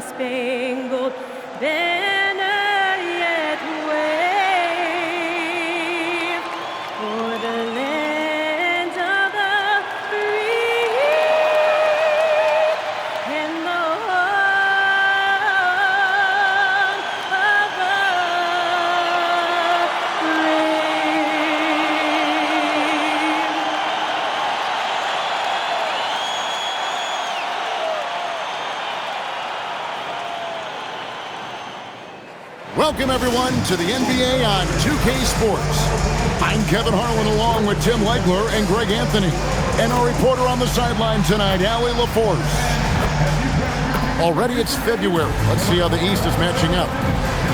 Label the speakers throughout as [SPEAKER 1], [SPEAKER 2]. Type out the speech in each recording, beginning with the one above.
[SPEAKER 1] star-spangled banner yet wave for the land of the free and the home of the
[SPEAKER 2] Welcome, everyone, to the NBA on 2K Sports. I'm Kevin Harlan along with Tim Legler and Greg Anthony. And our reporter on the sideline tonight, Allie LaForce. Already it's February. Let's see how the East is matching up.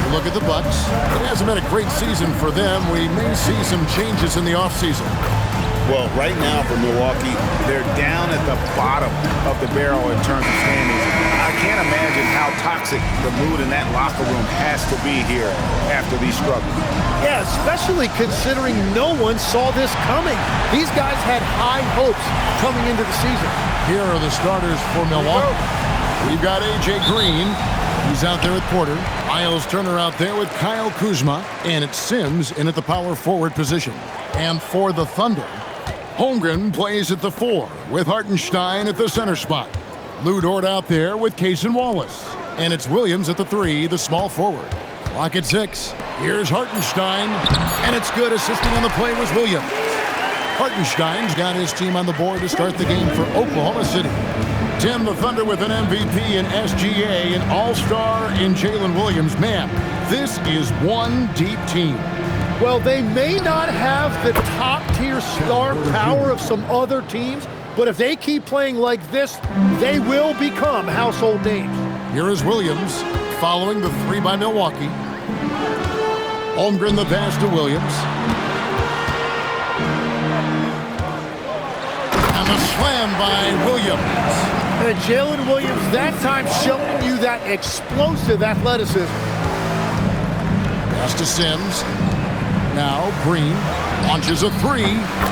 [SPEAKER 2] We look at the Bucks. It hasn't been a great season for them. We may see some changes in the offseason.
[SPEAKER 3] Well, right now for Milwaukee, they're down at the bottom of the barrel in terms of standings. I can't imagine how toxic the mood in that locker room has to be here after these struggles.
[SPEAKER 4] Yeah, especially considering no one saw this coming. These guys had high hopes coming into the season.
[SPEAKER 2] Here are the starters for Milwaukee. We've got A.J. Green. He's out there with Porter. Miles Turner out there with Kyle Kuzma. And it's Sims in at the power forward position. And for the Thunder, Holmgren plays at the 4 with Hartenstein at the center spot. Lou Dort out there with Case and Wallace. And it's Williams at the 3, the small forward. Clock at 6. Here's Hartenstein. And it's good. Assisting on the play was Williams. Hartenstein's got his team on the board to start the game for Oklahoma City. Tim, the Thunder with an MVP in SGA, an all-star in Jalen Williams. Man, this is one deep team.
[SPEAKER 4] Well, they may not have the top-tier star power of some other teams, but if they keep playing like this, they will become household names.
[SPEAKER 2] Here is Williams following the 3 by Milwaukee. Holmgren the pass to Williams. And the slam by Williams.
[SPEAKER 4] And Jalen Williams that time showing you that explosive athleticism.
[SPEAKER 2] Pass to Sims. Now Green launches a 3,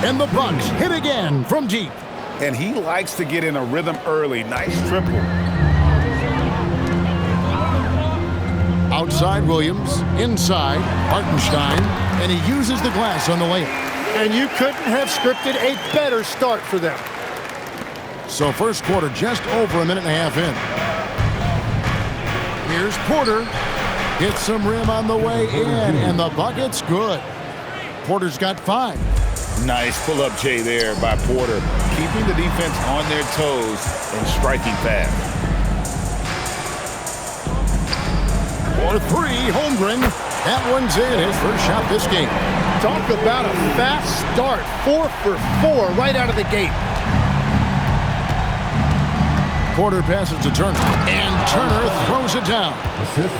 [SPEAKER 2] and the Bucks hit again from deep.
[SPEAKER 3] And he likes to get in a rhythm early. Nice triple.
[SPEAKER 2] Outside Williams, inside Hartenstein, and he uses the glass on the layup.
[SPEAKER 4] And you couldn't have scripted a better start for them.
[SPEAKER 2] So first quarter just over a minute and a half in. Here's Porter. Hits some rim on the way in, and the bucket's good. Porter's got 5.
[SPEAKER 3] Nice pull-up J there by Porter, keeping the defense on their toes and striking fast.
[SPEAKER 2] For 3, Holmgren. That one's in, his first shot this game.
[SPEAKER 4] Talk about a fast start. 4 for 4 right out of the gate.
[SPEAKER 2] Porter passes to Turner, and Turner throws it down.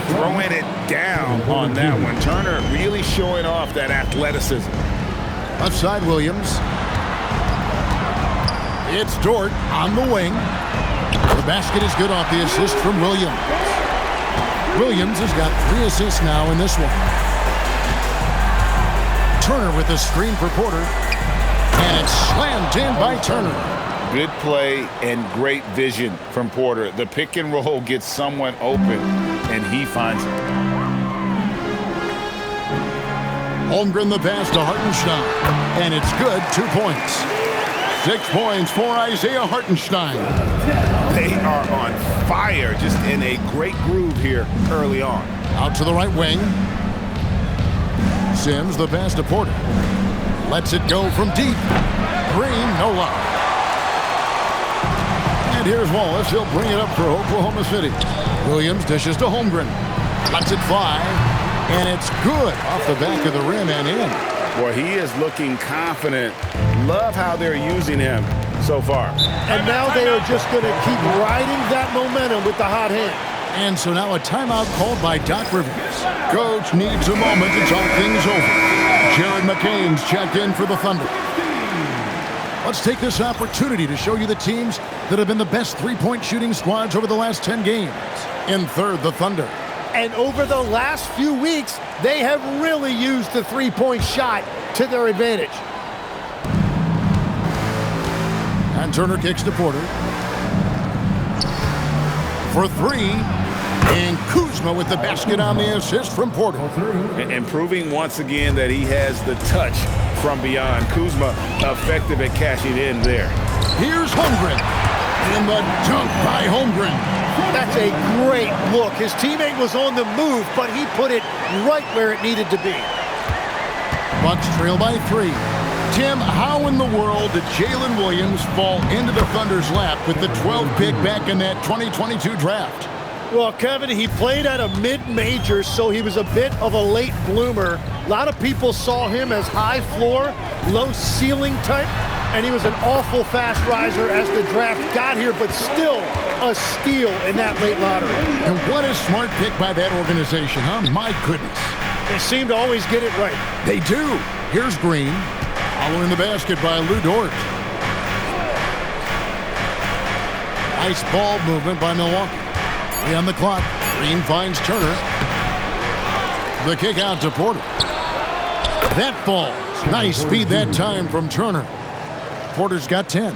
[SPEAKER 3] Throwing it down on that one. Turner really showing off that athleticism.
[SPEAKER 2] Left side, Williams. It's Dort on the wing. The basket is good off the assist from Williams. Williams has got 3 assists now in this one. Turner with the screen for Porter. And it's slammed in by Turner.
[SPEAKER 3] Good play and great vision from Porter. The pick and roll gets someone open, and he finds it.
[SPEAKER 2] Holmgren the pass to Hartenstein. And it's good, 2 points. 6 points for Isaiah Hartenstein.
[SPEAKER 3] They are on fire, just in a great groove here early on.
[SPEAKER 2] Out to the right wing. Sims the pass to Porter. Lets it go from deep. Green, no luck. And here's Wallace. He'll bring it up for Oklahoma City. Williams dishes to Holmgren. Lets it fly. And it's good off the back of the rim and in.
[SPEAKER 3] Boy, he is looking confident. Love how they're using him so far.
[SPEAKER 4] And now they are just going to keep riding that momentum with the hot hand.
[SPEAKER 2] And so now a timeout called by Doc Rivers. Coach needs a moment to talk things over. Jared McCain's checked in for the Thunder. Let's take this opportunity to show you the teams that have been the best three-point shooting squads over the last 10 games. In third, the Thunder.
[SPEAKER 4] And over the last few weeks, they have really used the three-point shot to their advantage.
[SPEAKER 2] And Turner kicks to Porter. For 3, And Kuzma with the basket on the assist from Porter.
[SPEAKER 3] And proving once again that he has the touch from beyond. Kuzma effective at cashing in there.
[SPEAKER 2] Here's Holmgren. And the dunk by Holmgren.
[SPEAKER 4] That's a great look. His teammate was on the move, but he put it right where it needed to be.
[SPEAKER 2] Bucks trail by 3. Tim, how in the world did Jalen Williams fall into the Thunder's lap with the 12th pick back in that 2022 draft?
[SPEAKER 4] Well, Kevin, he played at a mid-major, so he was a bit of a late bloomer. A lot of people saw him as high floor, low ceiling type, and he was an awful fast riser as the draft got here, but still a steal in that late lottery.
[SPEAKER 2] And what a smart pick by that organization, huh? My goodness.
[SPEAKER 4] They seem to always get it right.
[SPEAKER 2] They do. Here's Green, following the basket by Lou Dort. Nice ball movement by Milwaukee. 3 on the clock. Green finds Turner. The kick out to Porter. That falls. Nice speed that time from Turner. Porter's got 10.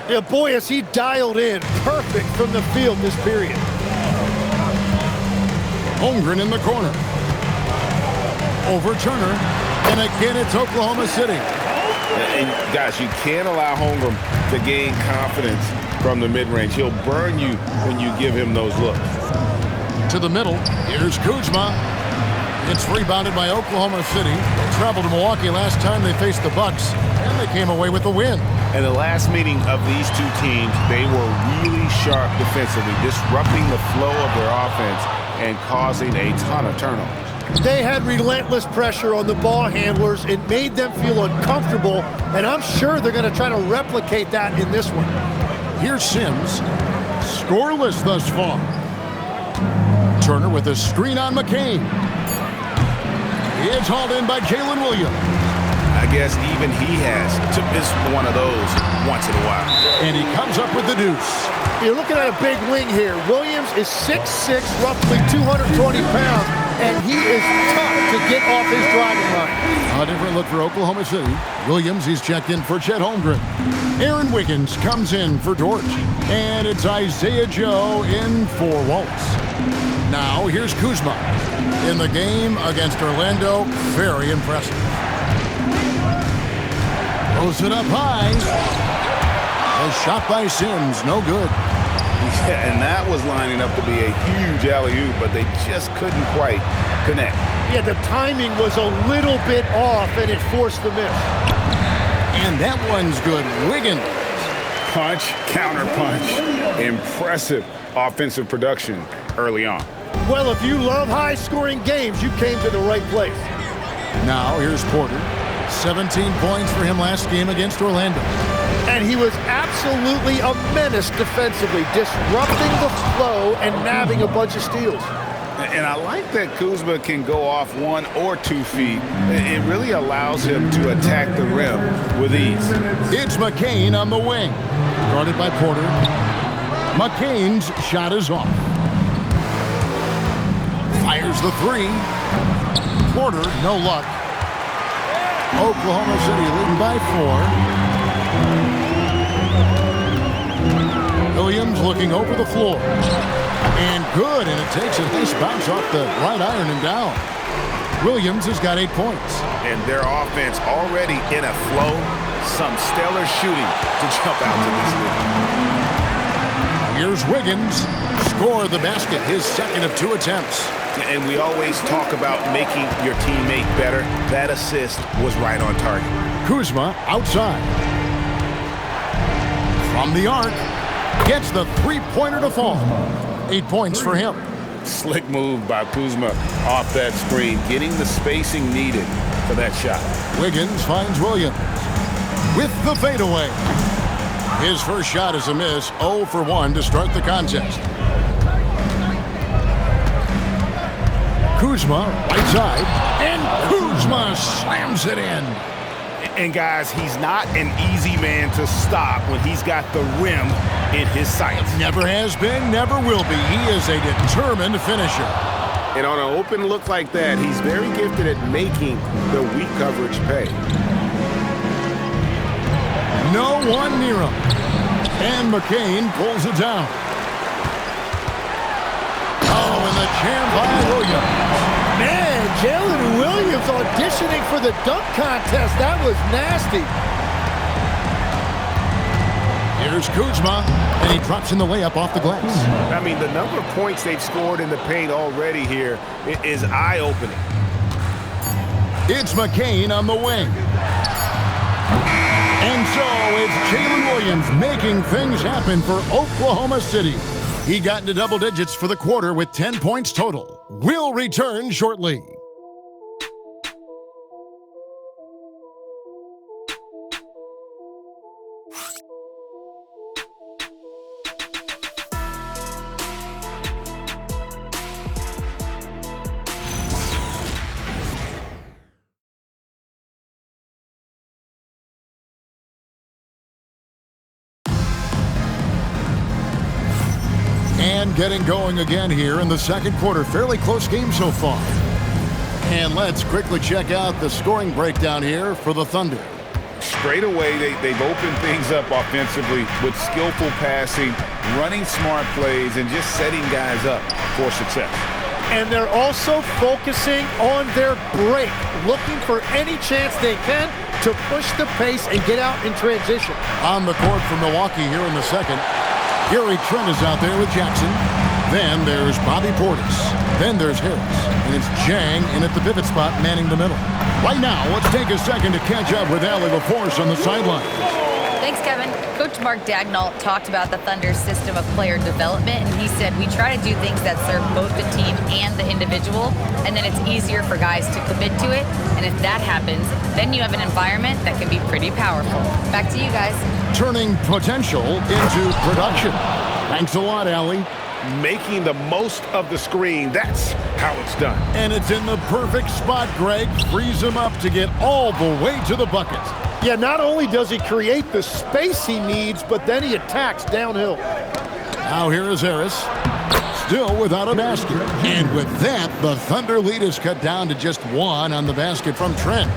[SPEAKER 4] Yeah, boy, is he dialed in. Perfect from the field this period.
[SPEAKER 2] Holmgren in the corner. Over Turner. And again, it's Oklahoma City.
[SPEAKER 3] And guys, you can't allow Holmgren to gain confidence from the mid-range. He'll burn you when you give him those looks.
[SPEAKER 2] To the middle. Here's Kuzma. It's rebounded by Oklahoma City. They traveled to Milwaukee last time they faced the Bucks, and they came away with the win.
[SPEAKER 3] In the last meeting of these two teams, they were really sharp defensively, disrupting the flow of their offense and causing a ton of turnovers.
[SPEAKER 4] They had relentless pressure on the ball handlers. It made them feel uncomfortable, and I'm sure they're going to try to replicate that in this one.
[SPEAKER 2] Here's Sims. Scoreless thus far. Turner with a screen on McCain. It's hauled in by Jalen Williams.
[SPEAKER 3] I guess even he has to miss one of those once in a while.
[SPEAKER 2] And he comes up with the deuce.
[SPEAKER 4] You're looking at a big wing here. Williams is 6'6", roughly 220 pounds, and he is tough to get off his driving line.
[SPEAKER 2] A different look for Oklahoma City. Williams, he's checked in for Chet Holmgren. Aaron Wiggins comes in for Dort. And it's Isaiah Joe in for Wallace. Now, here's Kuzma. In the game against Orlando, very impressive. Throws it up high. A shot by Sims, no good.
[SPEAKER 3] Yeah, and that was lining up to be a huge alley-oop, but they just couldn't quite connect.
[SPEAKER 4] Yeah, the timing was a little bit off, and it forced the miss.
[SPEAKER 2] And that one's good. Wiggins.
[SPEAKER 3] Punch, counter punch. Impressive offensive production early on.
[SPEAKER 4] Well, if you love high-scoring games, you came to the right place.
[SPEAKER 2] Now, here's Porter. 17 points for him last game against Orlando.
[SPEAKER 4] And he was absolutely a menace defensively, disrupting the flow and nabbing a bunch of steals.
[SPEAKER 3] And I like that Kuzma can go off 1 or 2 feet. It really allows him to attack the rim with ease.
[SPEAKER 2] It's McCain on the wing. Guarded by Porter. McCain's shot is off. Fires the 3. Porter, no luck. Oklahoma City leading by 4. Williams looking over the floor. And good, and it takes a nice bounce off the right iron and down. Williams has got 8 points.
[SPEAKER 3] And their offense already in a flow. Some stellar shooting to jump out to this lead.
[SPEAKER 2] Here's Wiggins. Score the basket, his second of 2 attempts.
[SPEAKER 3] And we always talk about making your teammate better. That assist was right on target.
[SPEAKER 2] Kuzma outside. From the arc. Gets the 3-pointer to fall. 8 points for him.
[SPEAKER 3] Slick move by Kuzma off that screen, getting the spacing needed for that shot.
[SPEAKER 2] Wiggins finds Williams with the fadeaway. His first shot is a miss, 0 for 1 to start the contest. Kuzma, right side, and Kuzma slams it in.
[SPEAKER 3] And guys, he's not an easy man to stop when he's got the rim in his sights.
[SPEAKER 2] Never has been, never will be. He is a determined finisher.
[SPEAKER 3] And on an open look like that, he's very gifted at making the weak coverage pay.
[SPEAKER 2] No one near him. And McCain pulls it down. Oh, and the jammed by Williams.
[SPEAKER 4] Man, Jalen Williams auditioning for the dunk contest. That was nasty.
[SPEAKER 2] Here's Kuzma, and he drops in the layup off the glass.
[SPEAKER 3] I mean, the number of points they've scored in the paint already here is eye-opening.
[SPEAKER 2] It's McCain on the wing. And so it's Jalen Williams making things happen for Oklahoma City. He got into double digits for the quarter with 10 points total. We'll return shortly. And getting going again here in the second quarter. Fairly close game so far. And let's quickly check out the scoring breakdown here for the Thunder.
[SPEAKER 3] Straight away, they've opened things up offensively with skillful passing, running smart plays, and just setting guys up for success.
[SPEAKER 4] And they're also focusing on their break, looking for any chance they can to push the pace and get out in transition.
[SPEAKER 2] On the court for Milwaukee here in the second. Gary Trent is out there with Jackson. Then there's Bobby Portis. Then there's Harris. And it's Jang in at the pivot spot, manning the middle. Right now, let's take a second to catch up with Allie LaForce on the sideline.
[SPEAKER 5] Thanks, Kevin. Coach Mark Daigneault talked about the Thunder's system of player development, and he said, we try to do things that serve both the team and the individual, and then it's easier for guys to commit to it. And if that happens, then you have an environment that can be pretty powerful. Back to you guys.
[SPEAKER 2] Turning potential into production. Thanks a lot, Allie.
[SPEAKER 3] Making the most of the screen, that's how it's done.
[SPEAKER 2] And it's in the perfect spot, Greg. Frees him up to get all the way to the bucket.
[SPEAKER 4] Yeah, not only does he create the space he needs, but then he attacks downhill.
[SPEAKER 2] Now here is Harris. Still without a basket. And with that, the Thunder lead is cut down to just one on the basket from Trent.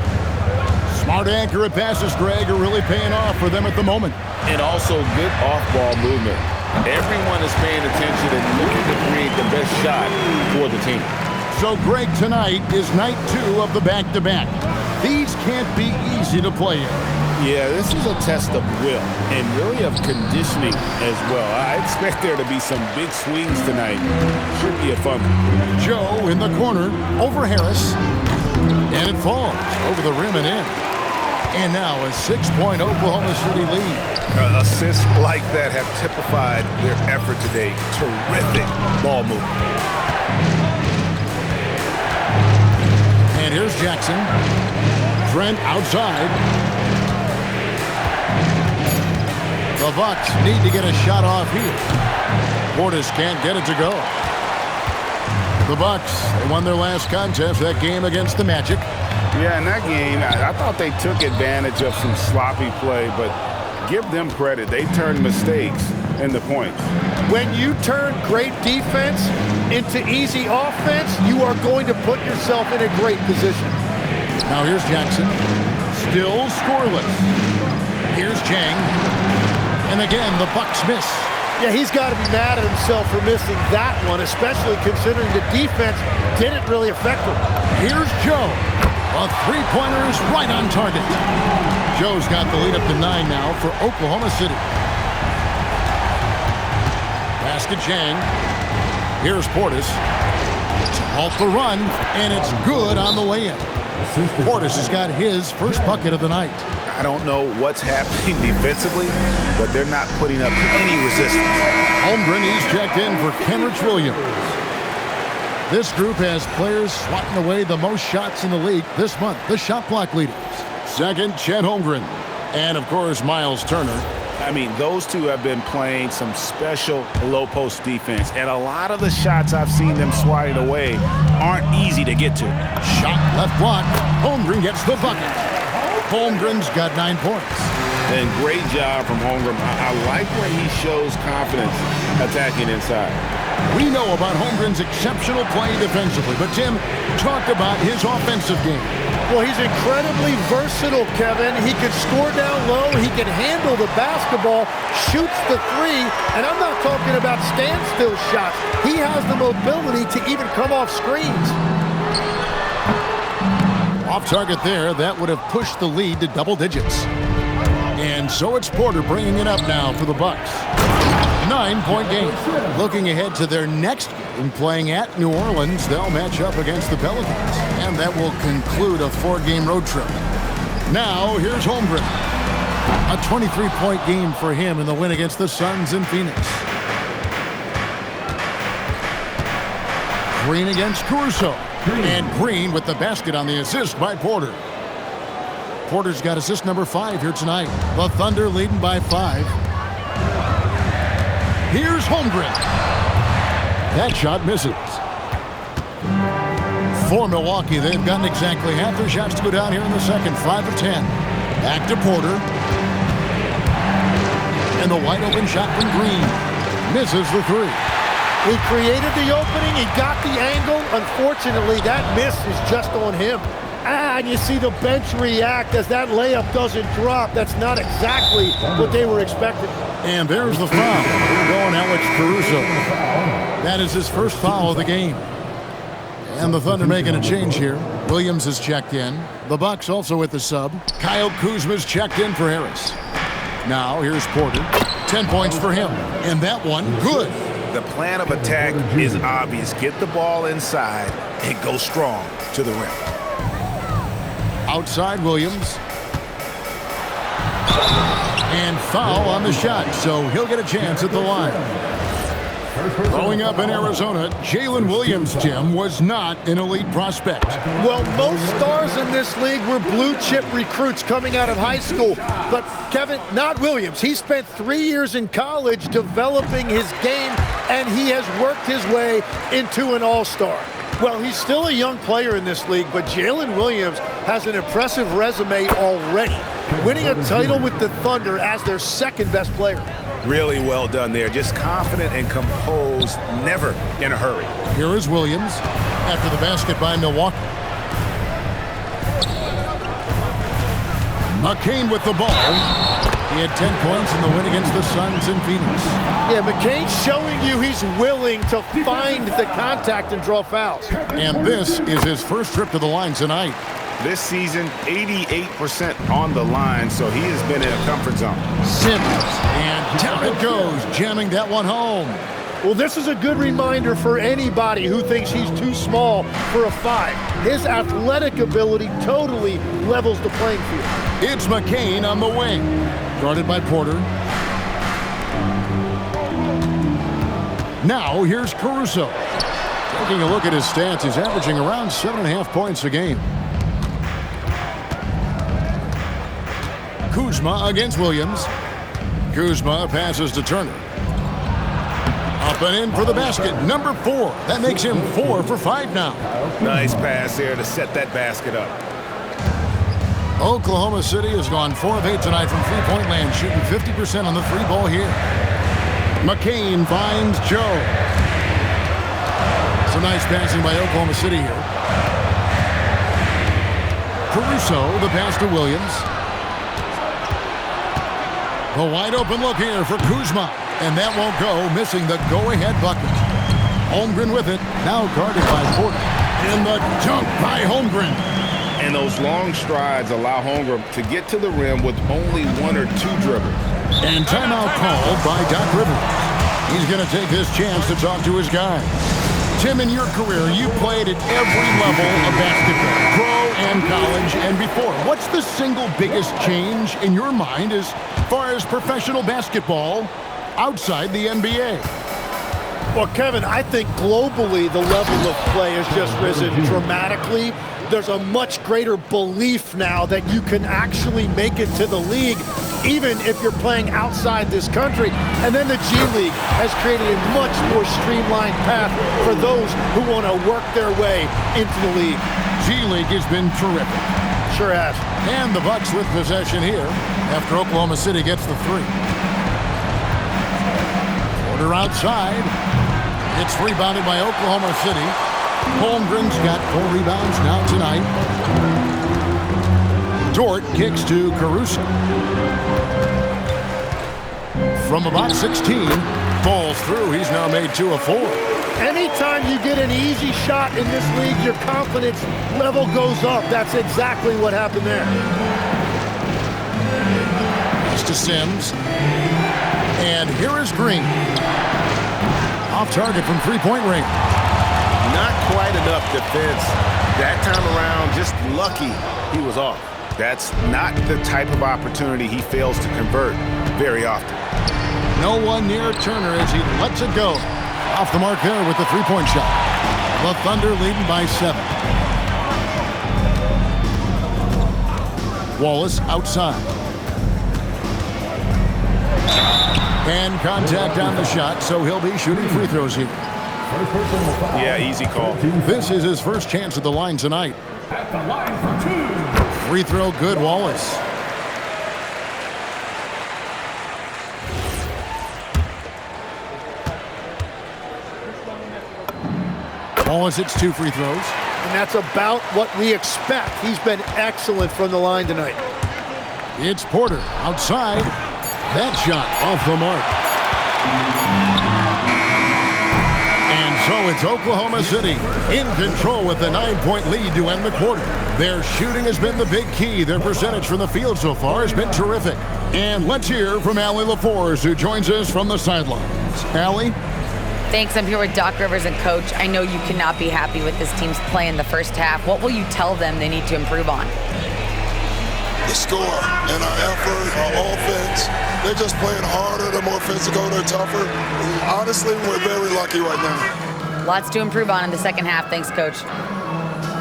[SPEAKER 2] Smart, accurate passes, Greg, are really paying off for them at the moment.
[SPEAKER 3] And also good off-ball movement. Everyone is paying attention and looking to create the best shot for the team.
[SPEAKER 2] So, Greg, tonight is night 2 of the back-to-back. These can't be easy to play in.
[SPEAKER 3] Yeah, this is a test of will and really of conditioning as well. I expect there to be some big swings tonight. Should be a fun one.
[SPEAKER 2] Joe in the corner over Harris. And it falls over the rim and in. And now a 6-point Oklahoma City lead.
[SPEAKER 3] Assists like that have typified their effort today. Terrific ball movement.
[SPEAKER 2] And here's Jackson. Trent outside. The Bucks need to get a shot off here. Portis can't get it to go. The Bucks, they won their last contest, that game against the Magic.
[SPEAKER 3] Yeah, in that game, I thought they took advantage of some sloppy play, but give them credit. They turned mistakes into points.
[SPEAKER 4] When you turn great defense into easy offense, you are going to put yourself in a great position.
[SPEAKER 2] Now here's Jackson. Still scoreless. Here's Jang. And again, the Bucks miss.
[SPEAKER 4] Yeah, he's got to be mad at himself for missing that one, especially considering the defense didn't really affect him.
[SPEAKER 2] Here's Joe. A three-pointer is right on target. Joe's got the lead up to 9 now for Oklahoma City. Basket Jang. Here's Portis. To halt the run, and it's good on the way in. Portis has got his first bucket of the night.
[SPEAKER 3] I don't know what's happening defensively, but they're not putting up any resistance.
[SPEAKER 2] Holmgren, he's checked in for Kenrich Williams. This group has players swatting away the most shots in the league this month, the shot block leaders. Second, Chet Holmgren. And, of course, Miles Turner.
[SPEAKER 3] I mean, those two have been playing some special low-post defense, and a lot of the shots I've seen them swatting away aren't easy to get to.
[SPEAKER 2] Shot left block. Holmgren gets the bucket. Holmgren's got 9 points.
[SPEAKER 3] And great job from Holmgren. I like when he shows confidence attacking inside.
[SPEAKER 2] We know about Holmgren's exceptional play defensively, but Tim, talk about his offensive game.
[SPEAKER 4] Well, he's incredibly versatile, Kevin. He can score down low. He can handle the basketball, shoots the three, and I'm not talking about standstill shots. He has the mobility to even come off screens.
[SPEAKER 2] Off target there, that would have pushed the lead to double digits. And so it's Porter bringing it up now for the Bucks. 9-point game. Looking ahead to their next game, playing at New Orleans, they'll match up against the Pelicans. And that will conclude a 4-game road trip. Now, here's Holmgren. A 23-point game for him in the win against the Suns in Phoenix. Green against Caruso. And Green with the basket on the assist by Porter. Porter's got assist number 5 here tonight. The Thunder leading by 5. Here's Holmgren. That shot misses. For Milwaukee, they've gotten exactly half their shots to go down here in the second. 5 of 10. Back to Porter. And the wide open shot from Green. Misses the 3.
[SPEAKER 4] He created the opening. He got the angle. Unfortunately, that miss is just on him. And you see the bench react as that layup doesn't drop. That's not exactly what they were expecting.
[SPEAKER 2] And there's the foul. Going Alex Caruso. That is his first foul of the game. And the Thunder making a change here. Williams is checked in. The Bucks also with the sub. Kyle Kuzma's checked in for Harris. Now here's Porter. 10 points for him. And that one, good.
[SPEAKER 3] The plan of attack is obvious. Get the ball inside and go strong to the rim.
[SPEAKER 2] Outside Williams. And foul on the shot, so he'll get a chance at the line. Growing up in Arizona, Jalen Williams, Tim, was not an elite prospect.
[SPEAKER 4] Well, most stars in this league were blue-chip recruits coming out of high school. But, Kevin, not Williams. He spent 3 years in college developing his game, and he has worked his way into an all-star. Well, he's still a young player in this league, but Jalen Williams has an impressive resume already, winning a title with the Thunder as their second-best player.
[SPEAKER 3] Really well done there. Just confident and composed, never in a hurry.
[SPEAKER 2] Here is Williams after the basket by Milwaukee. McCain with the ball. He had 10 points in the win against the Suns in Phoenix.
[SPEAKER 4] Yeah, McCain's showing you he's willing to find the contact and draw fouls.
[SPEAKER 2] And this is his first trip to the line tonight.
[SPEAKER 3] This season, 88% on the line, so he has been in a comfort zone.
[SPEAKER 2] Simmons, and down it goes, jamming that one home.
[SPEAKER 4] Well, this is a good reminder for anybody who thinks he's too small for a 5. His athletic ability totally levels the playing field.
[SPEAKER 2] It's McCain on the wing. Guarded by Porter. Now, here's Caruso. Taking a look at his stats, he's averaging around 7.5 points a game. Kuzma against Williams. Kuzma passes to Turner. Up and in for the basket, number 4. That makes him 4 for 5 now.
[SPEAKER 3] Nice pass there to set that basket up.
[SPEAKER 2] Oklahoma City has gone 4 of 8 tonight from three-point land, shooting 50% on the 3-ball here. McCain finds Joe. Some nice passing by Oklahoma City here. Caruso, the pass to Williams. A wide open look here for Kuzma. And that won't go, missing the go-ahead bucket. Holmgren with it, now guarded by Porter. And the dunk by Holmgren.
[SPEAKER 3] And those long strides allow Holmgren to get to the rim with only 1 or 2 dribbles.
[SPEAKER 2] And timeout called by Doc Rivers. He's going to take this chance to talk to his guy. Tim, in your career, you played at every level of basketball, pro and college and before. What's the single biggest change in your mind as far as professional basketball outside the NBA?
[SPEAKER 4] Well, Kevin, I think globally the level of play has just risen dramatically. There's a much greater belief now that you can actually make it to the league, even if you're playing outside this country. And then the G League has created a much more streamlined path for those who want to work their way into the league.
[SPEAKER 2] G League has been terrific.
[SPEAKER 4] Sure has.
[SPEAKER 2] And the Bucks with possession here after Oklahoma City gets the 3. Porter outside. It's rebounded by Oklahoma City. Holmgren's got 4 rebounds now tonight. Dort kicks to Caruso. From about 16, falls through. He's now made 2 of 4.
[SPEAKER 4] Anytime you get an easy shot in this league, your confidence level goes up. That's exactly what happened there.
[SPEAKER 2] Pass to Sims. And here is Green. Off target from three-point range.
[SPEAKER 3] Not quite enough defense that time around. Just lucky he was off. That's not the type of opportunity he fails to convert very often.
[SPEAKER 2] No one near Turner as he lets it go. Off the mark there with the three-point shot. The Thunder leading by 7. Wallace outside. And contact on the shot, so he'll be shooting free throws here.
[SPEAKER 3] Yeah, easy call.
[SPEAKER 2] This is his first chance at the line tonight.
[SPEAKER 6] At the line for 2.
[SPEAKER 2] Free throw good, Wallace. Wallace hits 2 free throws.
[SPEAKER 4] And that's about what we expect. He's been excellent from the line tonight.
[SPEAKER 2] It's Porter outside. That shot off the mark. And so it's Oklahoma City in control with the 9-point lead to end the quarter. Their shooting has been the big key. Their percentage from the field so far has been terrific. And let's hear from Allie LaForce, who joins us from the sidelines. Allie?
[SPEAKER 5] Thanks. I'm here with Doc Rivers and Coach. I know you cannot be happy with this team's play in the first half. What will you tell them they need to improve on?
[SPEAKER 7] The score and our effort, our offense. They're just playing harder, they're more physical, they're tougher. Honestly, we're very lucky right now.
[SPEAKER 5] Lots to improve on in the second half. Thanks, Coach.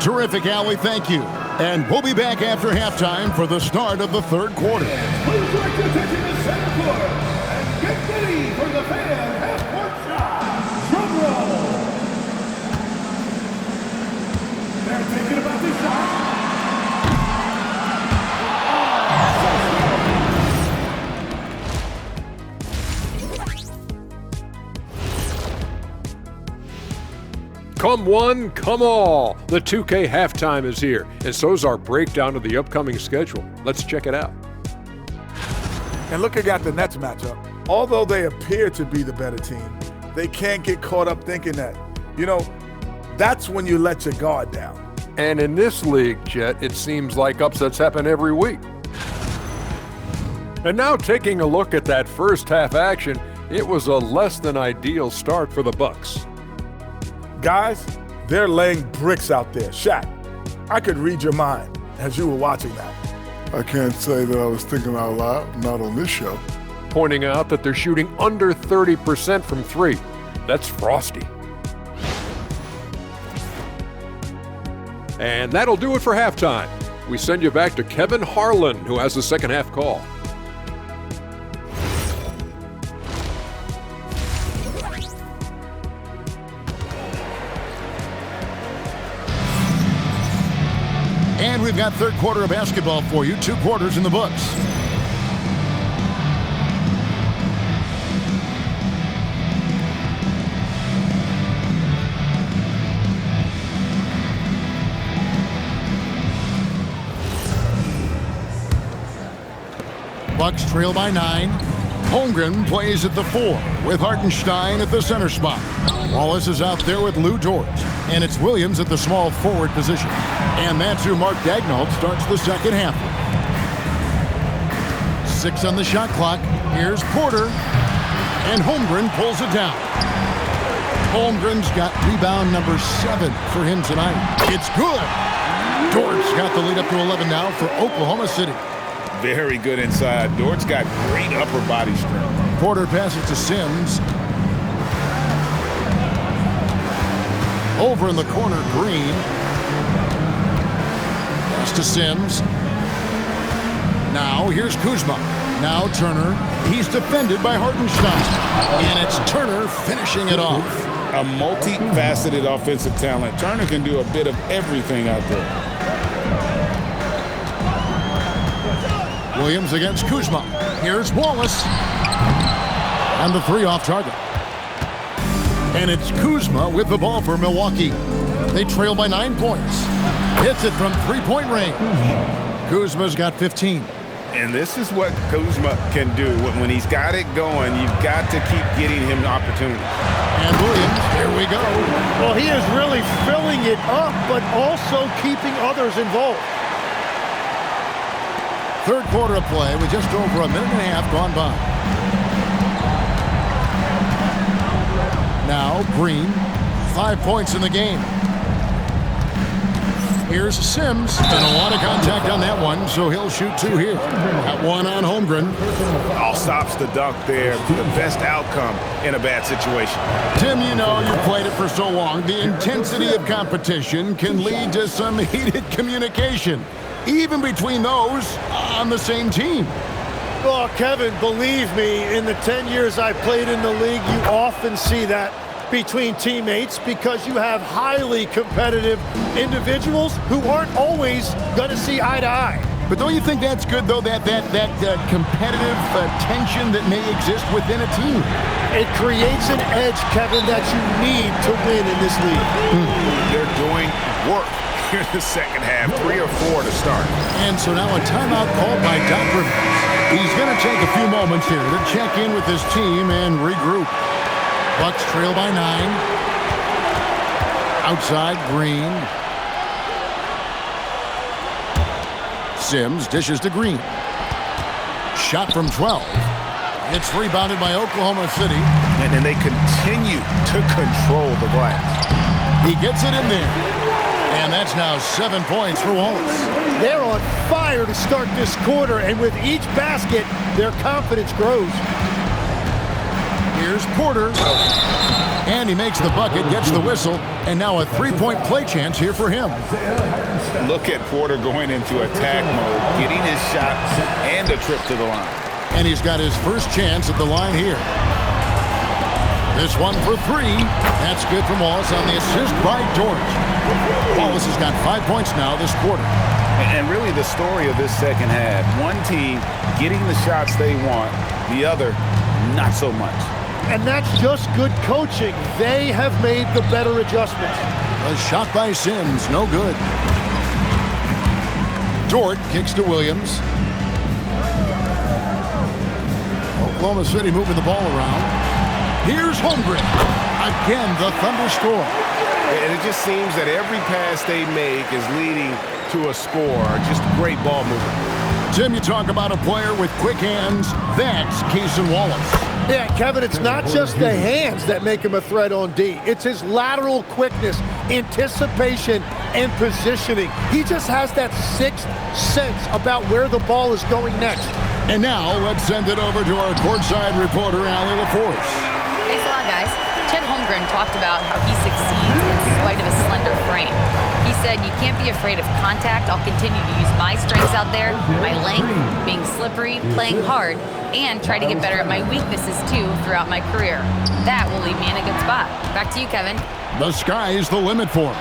[SPEAKER 2] Terrific, Allie. Thank you. And we'll be back after halftime for the start of the third quarter.
[SPEAKER 6] Please direct your attention to center court and get ready for the fan half-court shot. Drum roll. They're thinking about this shot.
[SPEAKER 8] Come one, come all. The 2K halftime is here, and so is our breakdown of the upcoming schedule. Let's check it out.
[SPEAKER 9] And looking at the Nets matchup, although they appear to be the better team, they can't get caught up thinking that. That's when you let your guard down.
[SPEAKER 8] And in this league, Jet, it seems like upsets happen every week. And now taking a look at that first half action, it was a less than ideal start for the Bucks.
[SPEAKER 9] Guys, they're laying bricks out there. Shaq, I could read your mind as you were watching that.
[SPEAKER 7] I can't say that I was thinking out loud, not on this show.
[SPEAKER 8] Pointing out that they're shooting under 30% from 3. That's frosty. And that'll do it for halftime. We send you back to Kevin Harlan, who has the second half call.
[SPEAKER 2] And we've got third quarter of basketball for you. 2 quarters in the books. Bucks trail by 9. Holmgren plays at the 4 with Hartenstein at the center spot. Wallace is out there with Lou Dort. And it's Williams at the small forward position. And that's who Mark Daigneault starts the second half with. 6 on the shot clock. Here's Porter. And Holmgren pulls it down. Holmgren's got rebound number 7 for him tonight. It's good. Dort's got the lead up to 11 now for Oklahoma City.
[SPEAKER 3] Very good inside. Dort's got great upper body strength.
[SPEAKER 2] Porter passes to Sims. Over in the corner, Green. Pass to Sims. Now here's Kuzma. Now Turner. He's defended by Hartenstein. And it's Turner finishing it off.
[SPEAKER 3] A multifaceted offensive talent. Turner can do a bit of everything out there.
[SPEAKER 2] Williams against Kuzma. Here's Wallace. And the 3 off target. And it's Kuzma with the ball for Milwaukee. They trail by 9 points. Hits it from three-point range. Kuzma's got 15.
[SPEAKER 3] And this is what Kuzma can do. When he's got it going, you've got to keep getting him opportunities.
[SPEAKER 2] And Williams, here we go.
[SPEAKER 4] Well, he is really filling it up, but also keeping others involved.
[SPEAKER 2] Third quarter of play with just over a minute and a half gone by. Now Green, 5 points in the game. Here's Sims, and a lot of contact on that one, so he'll shoot 2 here. Got one on Holmgren.
[SPEAKER 3] All stops the dunk there. The best outcome in a bad situation.
[SPEAKER 2] Tim, you know, you've played it for so long. The intensity of competition can lead to some heated communication, even between those on the same team.
[SPEAKER 4] Oh, Kevin, believe me, in the 10 years I played in the league, you often see that between teammates because you have highly competitive individuals who aren't always going to see eye to eye.
[SPEAKER 2] But don't you think that's good, though, that competitive tension that may exist within a team?
[SPEAKER 4] It creates an edge, Kevin, that you need to win in this league.
[SPEAKER 3] They're doing work here in the second half, 3 or 4 to start.
[SPEAKER 2] And so now a timeout called by Doc Rivers. He's going to take a few moments here to check in with his team and regroup. Bucks trail by 9. Outside, Green. Sims dishes to Green. Shot from 12. It's rebounded by Oklahoma City.
[SPEAKER 3] And then they continue to control the glass.
[SPEAKER 2] He gets it in there. And that's now 7 points for Wallace.
[SPEAKER 4] They're on fire to start this quarter, and with each basket, their confidence grows.
[SPEAKER 2] Here's Porter. And he makes the bucket, gets the whistle, and now a three-point play chance here for him.
[SPEAKER 3] Look at Porter going into attack mode, getting his shot and a trip to the line.
[SPEAKER 2] And he's got his first chance at the line here. This one for 3. That's good from Wallace on the assist by George. Wallace has got 5 points now this quarter.
[SPEAKER 3] And really the story of this second half, one team getting the shots they want, the other not so much.
[SPEAKER 4] And that's just good coaching. They have made the better adjustments.
[SPEAKER 2] A shot by Sims, no good. Dort kicks to Williams. Oklahoma City moving the ball around. Here's Holmgren. Again, the Thunder score.
[SPEAKER 3] And it just seems that every pass they make is leading to a score. Just great ball movement.
[SPEAKER 2] Tim, you talk about a player with quick hands. That's Cason Wallace.
[SPEAKER 4] Yeah, Kevin, it's not just the hands that make him a threat on D. It's his lateral quickness, anticipation, and positioning. He just has that sixth sense about where the ball is going next.
[SPEAKER 2] And now let's send it over to our courtside reporter, Allie LaForce.
[SPEAKER 5] Thanks a lot, guys. Chet Holmgren talked about how he succeeds in spite of his slender frame. He said, "You can't be afraid of contact. I'll continue to use my strengths out there, my length, being slippery, playing hard, and try to get better at my weaknesses too throughout my career. That will leave me in a good spot." Back to you, Kevin.
[SPEAKER 2] The sky's the limit for him.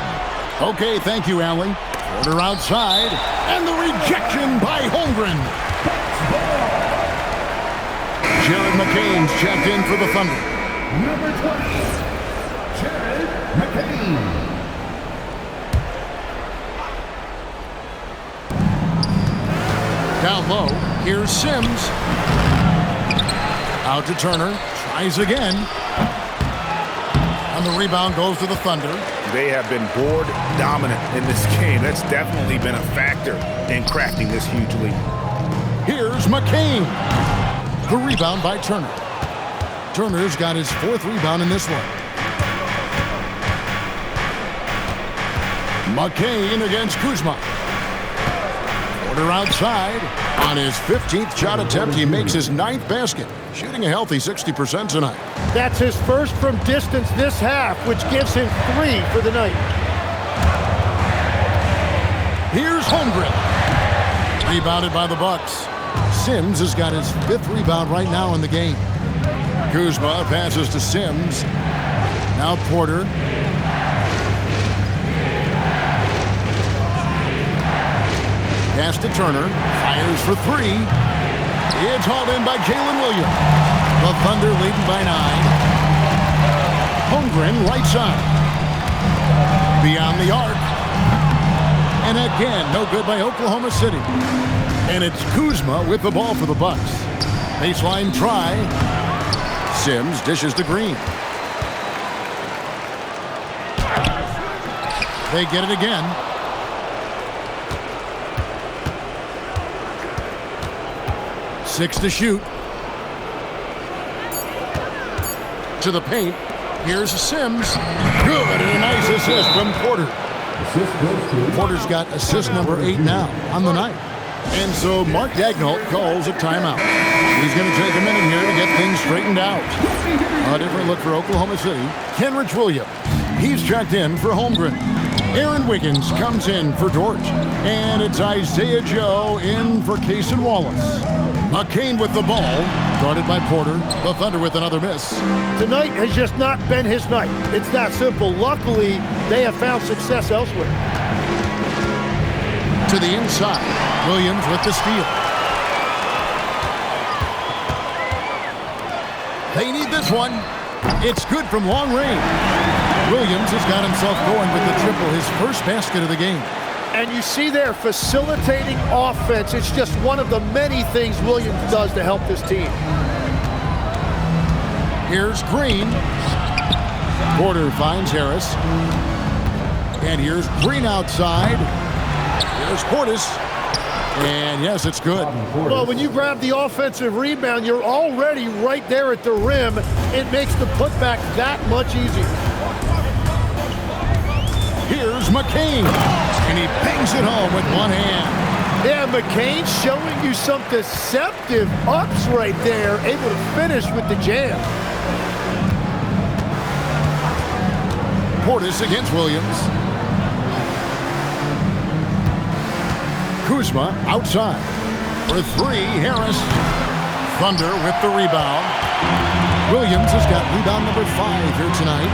[SPEAKER 2] Okay, thank you, Allie. Porter outside, and the rejection by Holmgren. Jared McCain's checked in for the Thunder.
[SPEAKER 6] Number 20, Jared McCain.
[SPEAKER 2] Down low, here's Sims. Out to Turner, tries again. And the rebound goes to the Thunder.
[SPEAKER 3] They have been board dominant in this game. That's definitely been a factor in crafting this huge lead.
[SPEAKER 2] Here's McCain. The rebound by Turner. Turner's got his 4th rebound in this one. McCain against Kuzma. Porter outside. On his 15th shot attempt, he makes his 9th basket, shooting a healthy 60% tonight.
[SPEAKER 4] That's his first from distance this half, which gives him 3 for the night.
[SPEAKER 2] Here's Holmgren. Rebounded by the Bucks. Sims has got his 5th rebound right now in the game. Kuzma passes to Sims. Now Porter. Pass to Turner. Fires for 3. It's hauled in by Jalen Williams. The Thunder leading by 9. Holmgren right side. Beyond the arc. And again, no good by Oklahoma City. And it's Kuzma with the ball for the Bucks. Baseline try. Sims dishes to Green. They get it again. Six to shoot. To the paint. Here's Sims. Good, and a nice assist from Porter. Porter's got assist number 8 now on the night. And so Mark Daigneault calls a timeout. He's going to take a minute here to get things straightened out. A different look for Oklahoma City. Kenrich Williams. He's checked in for Holmgren. Aaron Wiggins comes in for Dort. And it's Isaiah Joe in for Cason Wallace. McCain with the ball. Guarded by Porter. The Thunder with another miss.
[SPEAKER 4] Tonight has just not been his night. It's that simple. Luckily, they have found success elsewhere.
[SPEAKER 2] To the inside. Williams with the steal. They need this one. It's good from long range. Williams has got himself going with the triple, his first basket of the game.
[SPEAKER 4] And you see there, facilitating offense. It's just one of the many things Williams does to help this team.
[SPEAKER 2] Here's Green. Porter finds Harris. And here's Green outside. Here's Portis. And yes, it's good.
[SPEAKER 4] Well, when you grab the offensive rebound, you're already right there at the rim. It makes the putback that much easier.
[SPEAKER 2] Here's McCain. And he bangs it home with one hand.
[SPEAKER 4] Yeah, McCain showing you some deceptive ups right there. Able to finish with the jam.
[SPEAKER 2] Portis against Williams. Kuzma outside. For 3, Harris. Thunder with the rebound. Williams has got rebound number 5 here tonight.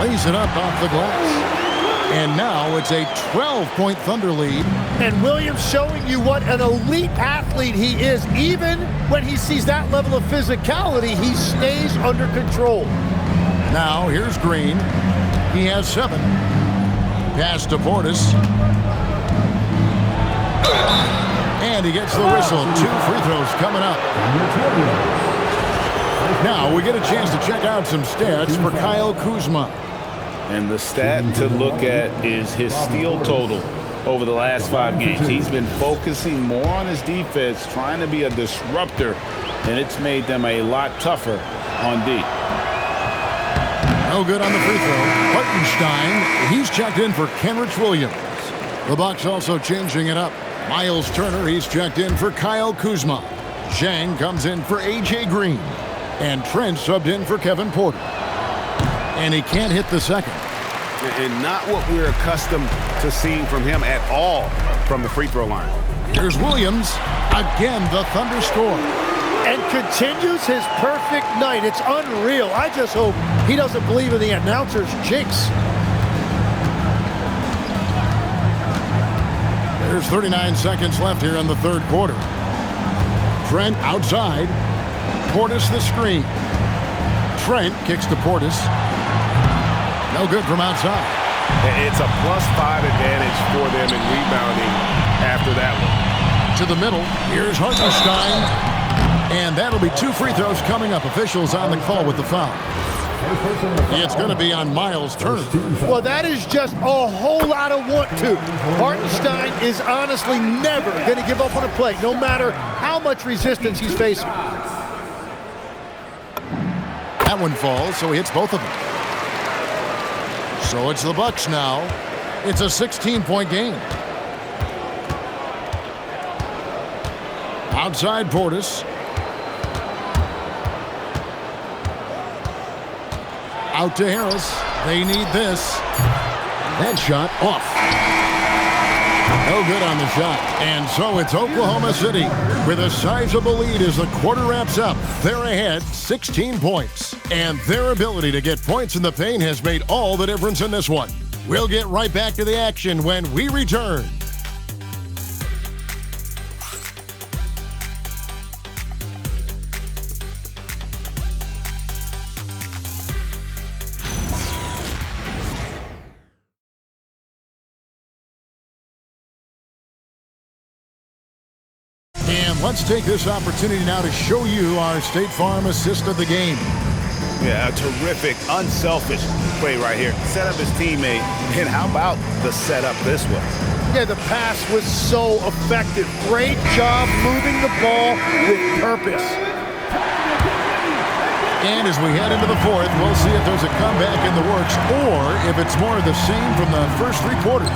[SPEAKER 2] Lays it up off the glass. And now it's a 12-point Thunder lead.
[SPEAKER 4] And Williams showing you what an elite athlete he is. Even when he sees that level of physicality, he stays under control.
[SPEAKER 2] Now here's Green. He has 7. Pass to Portis. And he gets the whistle. 2 free throws coming up. Now we get a chance to check out some stats for Kyle Kuzma.
[SPEAKER 3] And the stat to look at is his steal total over the last 5 games. He's been focusing more on his defense, trying to be a disruptor, and it's made them a lot tougher on D.
[SPEAKER 2] No good on the free throw. Hartenstein, he's checked in for Kenrich Williams. The Bucks also changing it up. Miles Turner, he's checked in for Kyle Kuzma. Zhang comes in for A.J. Green. And Trent subbed in for Kevin Porter. And he can't hit the second.
[SPEAKER 3] And not what we're accustomed to seeing from him at all from the free throw line.
[SPEAKER 2] Here's Williams. Again, the Thunder score.
[SPEAKER 4] And continues his perfect night. It's unreal. I just hope he doesn't believe in the announcer's jinx.
[SPEAKER 2] There's 39 seconds left here in the third quarter. Trent outside. Portis the screen. Trent kicks to Portis. No good from outside.
[SPEAKER 3] It's a +5 advantage for them in rebounding after that one.
[SPEAKER 2] To the middle. Here's Hartenstein. And that'll be 2 free throws coming up. Officials on the call with the foul. It's going to be on Miles Turner.
[SPEAKER 4] Well, that is just a whole lot of want to. Hartenstein is honestly never going to give up on a play, no matter how much resistance he's facing.
[SPEAKER 2] That one falls, so he hits both of them. So it's the Bucks now. It's a 16-point game. Outside Portis. Out to Harris. They need this. That shot off. No good on the shot. And so it's Oklahoma City with a sizable lead as the quarter wraps up. They're ahead 16 points. And their ability to get points in the paint has made all the difference in this one. We'll get right back to the action when we return. let's take this opportunity now to show you our State Farm assist of the game.
[SPEAKER 3] Yeah, a terrific, unselfish play right here. Set up his teammate, and how about the setup this was?
[SPEAKER 4] Yeah, the pass was so effective. Great job moving the ball with purpose.
[SPEAKER 2] And as we head into the fourth, we'll see if there's a comeback in the works or if it's more of the same from the first three quarters.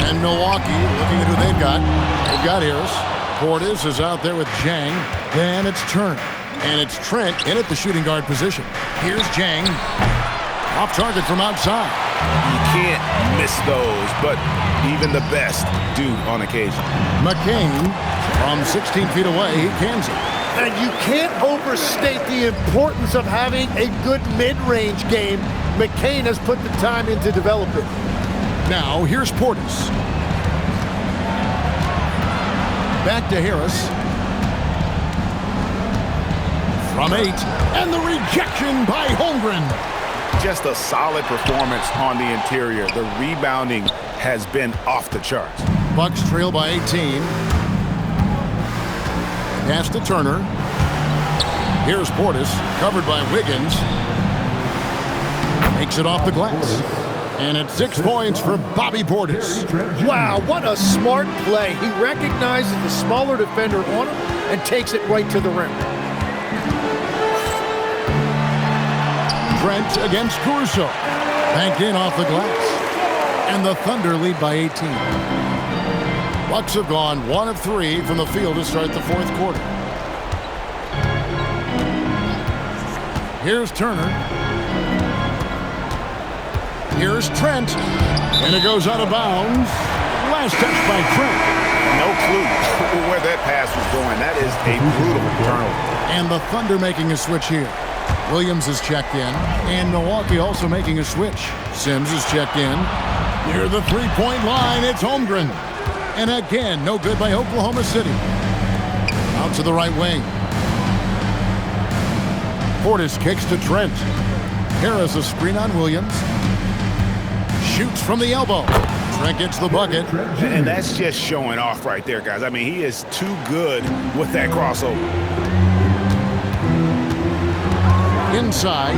[SPEAKER 2] And Milwaukee, looking at who they've got Harris. Portis is out there with Jang. Then it's Turner. And it's Trent in at the shooting guard position. Here's Jang. Off target from outside.
[SPEAKER 3] You can't miss those, but even the best do on occasion.
[SPEAKER 2] McCain from 16 feet away, he cans it.
[SPEAKER 4] And you can't overstate the importance of having a good mid-range game. McCain has put the time into developing.
[SPEAKER 2] Now, here's Portis. Back to Harris. From 8, and the rejection by Holmgren.
[SPEAKER 3] Just a solid performance on the interior. The rebounding has been off the charts.
[SPEAKER 2] Bucks trail by 18. Pass to Turner. Here's Portis, covered by Wiggins. Makes it off the glass. And it's 6 points for Bobby Portis.
[SPEAKER 4] Wow, what a smart play. He recognizes the smaller defender on him and takes it right to the rim.
[SPEAKER 2] Trent against Caruso. Banked in off the glass. And the Thunder lead by 18. Bucks have gone 1 of 3 from the field to start the fourth quarter. Here's Turner. Here's Trent. And it goes out of bounds. Last touch by Trent.
[SPEAKER 3] No clue where that pass was going. That is a brutal turnover.
[SPEAKER 2] And the Thunder making a switch here. Williams is checked in. And Milwaukee also making a switch. Sims is checked in. Near the three-point line, it's Holmgren. And again, no good by Oklahoma City. Out to the right wing. Portis kicks to Trent. Harris a screen on Williams. Shoots from the elbow. Trent gets the bucket.
[SPEAKER 3] And that's just showing off right there, guys. I mean, he is too good with that crossover.
[SPEAKER 2] Inside.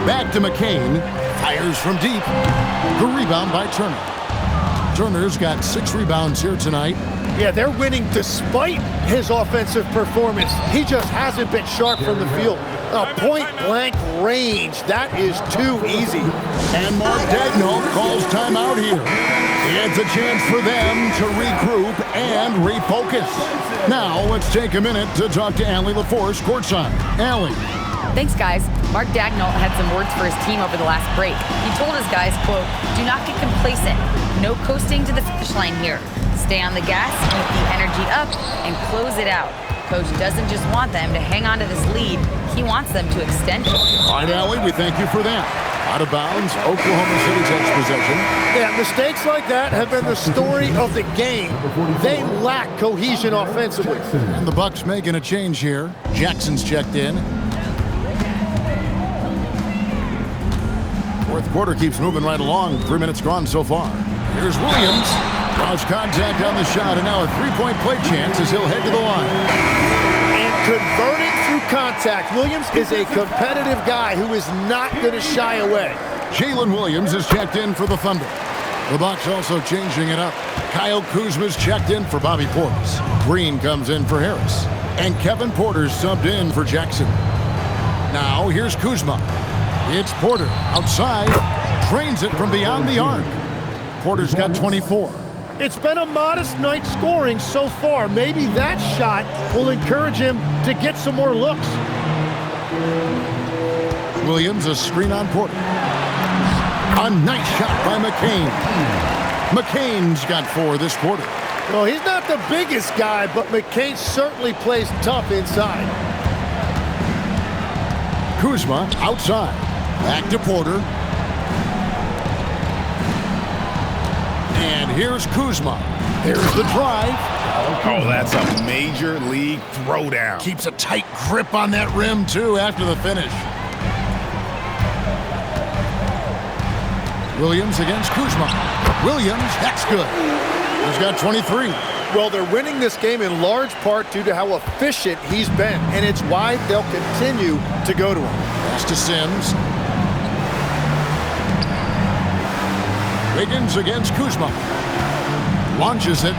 [SPEAKER 2] Back to McCain. Fires from deep. The rebound by Turner. Turner's got 6 rebounds here tonight.
[SPEAKER 4] Yeah, they're winning despite his offensive performance. He just hasn't been sharp from the field. A point-blank range, that is too easy.
[SPEAKER 2] And Mark Daigneault calls timeout here. It's a chance for them to regroup and refocus. Now, let's take a minute to talk to Allie LaForce courtside. Allie.
[SPEAKER 5] Thanks, guys. Mark Daigneault had some words for his team over the last break. He told his guys, quote, "Do not get complacent. No coasting to the finish line here. Stay on the gas, keep the energy up, and close it out." Coach doesn't just want them to hang on to this lead. He wants them to extend it.
[SPEAKER 2] All right, Allie, we thank you for that. Out of bounds, Oklahoma City takes possession.
[SPEAKER 4] Yeah, mistakes like that have been the story of the game. They lack cohesion offensively.
[SPEAKER 2] And the Bucks making a change here. Jackson's checked in. Fourth quarter keeps moving right along. 3 minutes gone so far. Here's Williams. Draws contact on the shot, and now a three-point play chance as he'll head to the line.
[SPEAKER 4] And converting through contact, Williams is a competitive guy who is not going to shy away.
[SPEAKER 2] Jalen Williams is checked in for the Thunder. The Bucks also changing it up. Kyle Kuzma's checked in for Bobby Portis. Green comes in for Harris. And Kevin Porter's subbed in for Jackson. Now here's Kuzma. It's Porter outside. Drains it from beyond the arc. Porter's got 24.
[SPEAKER 4] It's been a modest night scoring so far. Maybe that shot will encourage him to get some more looks.
[SPEAKER 2] Williams a screen on Porter. A nice shot by McCain. McCain's got 4 this quarter.
[SPEAKER 4] Well, he's not the biggest guy, but McCain certainly plays tough inside.
[SPEAKER 2] Kuzma outside. Back to Porter. And here's Kuzma. Here's the drive.
[SPEAKER 3] Oh, that's a major league throwdown.
[SPEAKER 2] Keeps a tight grip on that rim, too, after the finish. Williams against Kuzma. Williams, that's good. He's got 23.
[SPEAKER 4] Well, they're winning this game in large part due to how efficient he's been, and it's why they'll continue to go to him.
[SPEAKER 2] Pass to Sims. Wiggins against Kuzma. Launches it.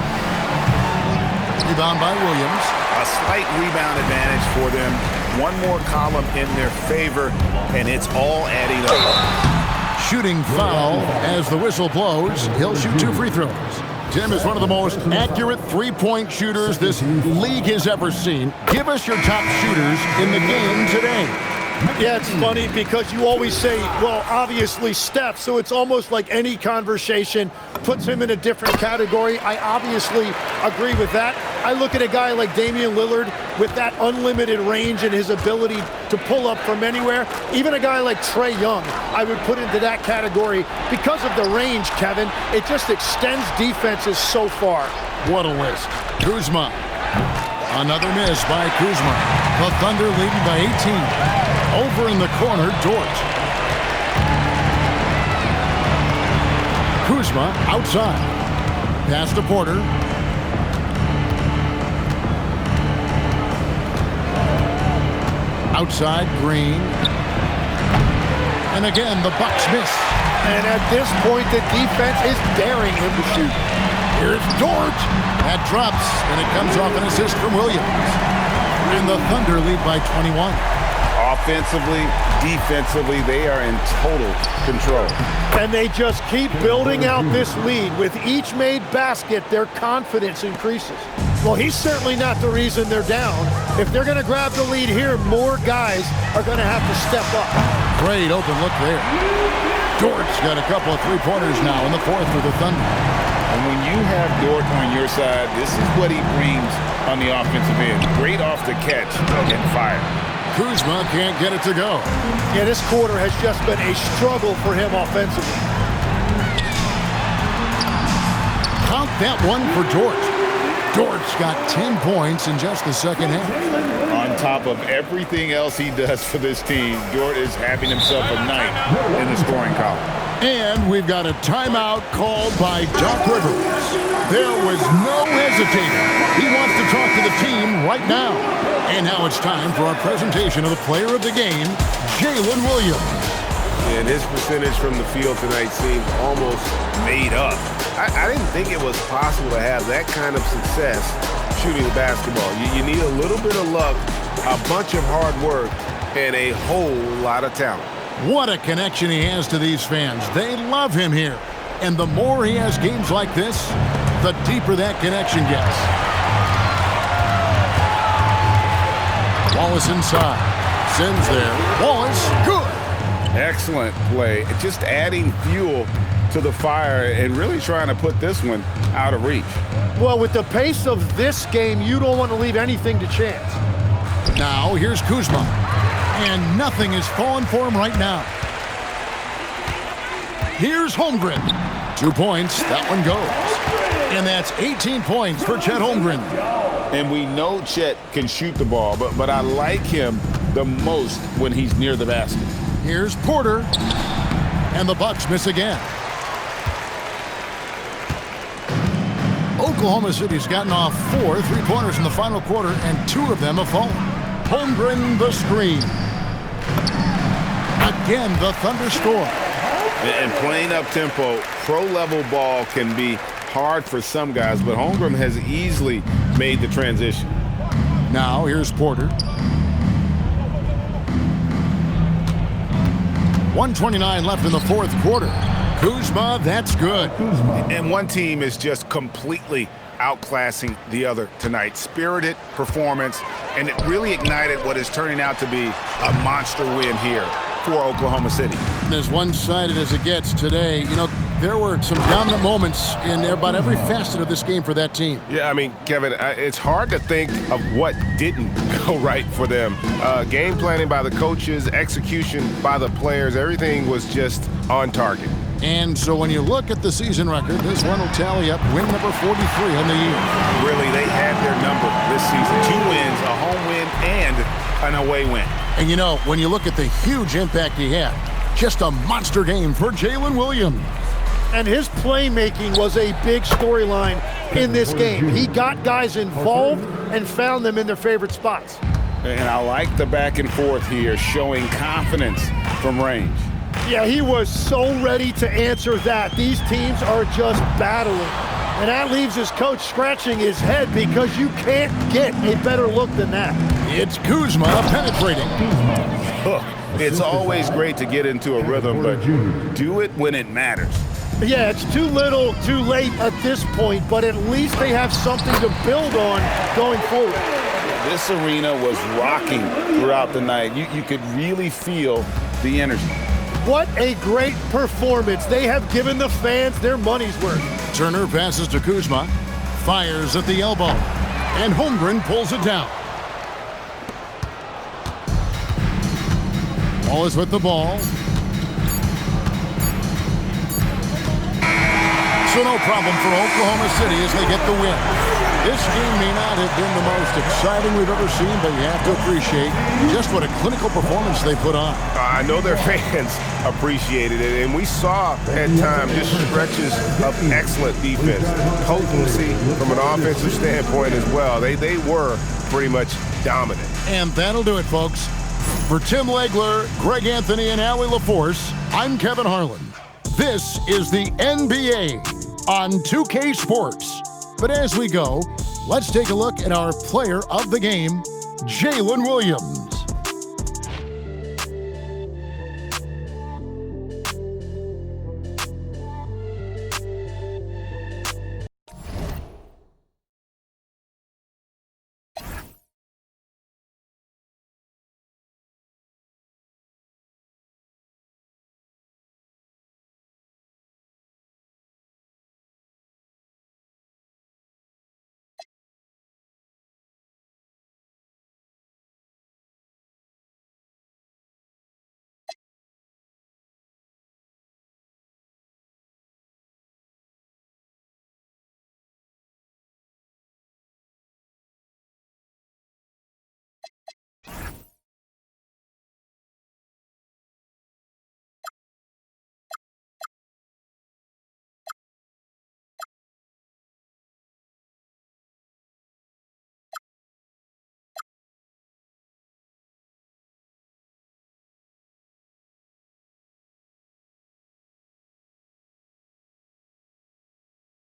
[SPEAKER 2] Rebound by Williams.
[SPEAKER 3] A slight rebound advantage for them. One more column in their favor, and it's all adding up.
[SPEAKER 2] Shooting foul as the whistle blows. He'll shoot 2 free throws. Tim is one of the most accurate three-point shooters this league has ever seen. Give us your top shooters in the game today.
[SPEAKER 4] Yeah, it's funny because you always say, well, obviously Steph, so it's almost like any conversation puts him in a different category. I obviously agree with that. I look at a guy like Damian Lillard with that unlimited range and his ability to pull up from anywhere. Even a guy like Trae Young, I would put into that category because of the range, Kevin. It just extends defenses so far.
[SPEAKER 2] What a whisk. Kuzma. Another miss by Kuzma. The Thunder leading by 18. Over in the corner, Dort. Kuzma outside. Pass to Porter. Outside, Green. And again, the Bucks miss.
[SPEAKER 4] And at this point, the defense is daring him to shoot.
[SPEAKER 2] Here's Dort. That drops, and it comes off an assist from Williams. And the Thunder lead by 21.
[SPEAKER 3] Offensively, defensively, they are in total control.
[SPEAKER 4] And they just keep building out this lead. With each made basket, their confidence increases. Well, he's certainly not the reason they're down. If they're going to grab the lead here, more guys are going to have to step up.
[SPEAKER 2] Great open look there. Dort's got a couple of three-pointers now in the fourth for the Thunder.
[SPEAKER 3] And when you have Dort on your side, this is what he brings on the offensive end. Great off the catch and fire.
[SPEAKER 2] Kuzma can't get it to go.
[SPEAKER 4] Yeah, this quarter has just been a struggle for him offensively.
[SPEAKER 2] Count that one for Dort. Dort's got 10 points in just the second half.
[SPEAKER 3] On top of everything else he does for this team, Dort is having himself a night in the scoring column.
[SPEAKER 2] And we've got a timeout called by Doc Rivers. There was no hesitating. He wants to talk to the team right now. And now it's time for our presentation of the player of the game, Jalen Williams.
[SPEAKER 10] And his percentage from the field tonight seemed almost made up. I didn't think it was possible to have that kind of success shooting the basketball. You need a little bit of luck, a bunch of hard work, and a whole lot of talent.
[SPEAKER 2] What a connection he has to these fans. They love him here. And the more he has games like this, the deeper that connection gets. Wallace inside. Sims there. Wallace, good.
[SPEAKER 3] Excellent play. Just adding fuel to the fire and really trying to put this one out of reach.
[SPEAKER 4] Well, with the pace of this game, you don't want to leave anything to chance.
[SPEAKER 2] Now, here's Kuzma. And nothing is falling for him right now. Here's Holmgren. 2 points. That one goes. And that's 18 points for Chet Holmgren.
[SPEAKER 3] And we know Chet can shoot the ball, but I like him the most when he's near the basket.
[SPEAKER 2] Here's Porter. And the Bucks miss again. Oklahoma City's gotten off 4 3-pointers in the final quarter, and 2 of them have fallen. Holmgren the screen. Again, the Thunder score.
[SPEAKER 3] And playing up tempo, pro-level ball can be hard for some guys, but Holmgren has easily made the transition.
[SPEAKER 2] Now, here's Porter. 1:29 left in the fourth quarter. Kuzma, that's good.
[SPEAKER 3] And one team is just completely outclassing the other tonight. Spirited performance, and it really ignited what is turning out to be a monster win here for Oklahoma City.
[SPEAKER 2] As one-sided as it gets today, you know, there were some dominant moments in about every facet of this game for that team.
[SPEAKER 10] Yeah, I mean, Kevin, it's hard to think of what didn't go right for them. Game planning by the coaches, execution by the players, everything was just on target.
[SPEAKER 2] And so when you look at the season record, this one will tally up win number 43 on the year.
[SPEAKER 3] Really, they had their number this season. 2 wins, a home win, and an away win.
[SPEAKER 2] And you know, when you look at the huge impact he had, just a monster game for Jalen Williams.
[SPEAKER 4] And his playmaking was a big storyline in this game. He got guys involved and found them in their favorite spots.
[SPEAKER 3] And I like the back and forth here, showing confidence from range.
[SPEAKER 4] Yeah, he was so ready to answer that. These teams are just battling. And that leaves his coach scratching his head because you can't get a better look than that.
[SPEAKER 2] It's Kuzma penetrating.
[SPEAKER 3] Look, it's always great to get into a rhythm, but do it when it matters.
[SPEAKER 4] Yeah, it's too little, too late at this point, but at least they have something to build on going forward.
[SPEAKER 3] This arena was rocking throughout the night. You could really feel the energy.
[SPEAKER 4] What a great performance. They have given the fans their money's worth.
[SPEAKER 2] Turner passes to Kuzma, fires at the elbow, and Holmgren pulls it down. Ball is with the ball. So no problem for Oklahoma City as they get the win. This game may not have been the most exciting we've ever seen, but you have to appreciate just what a clinical performance they put on.
[SPEAKER 10] I know their fans appreciated it, and we saw at times just stretches of excellent defense, potency from an offensive standpoint as well. They were pretty much dominant.
[SPEAKER 2] And that'll do it, folks. For Tim Legler, Greg Anthony, and Allie LaForce, I'm Kevin Harlan. This is the NBA on 2K Sports. But as we go, let's take a look at our player of the game, Jalen Williams.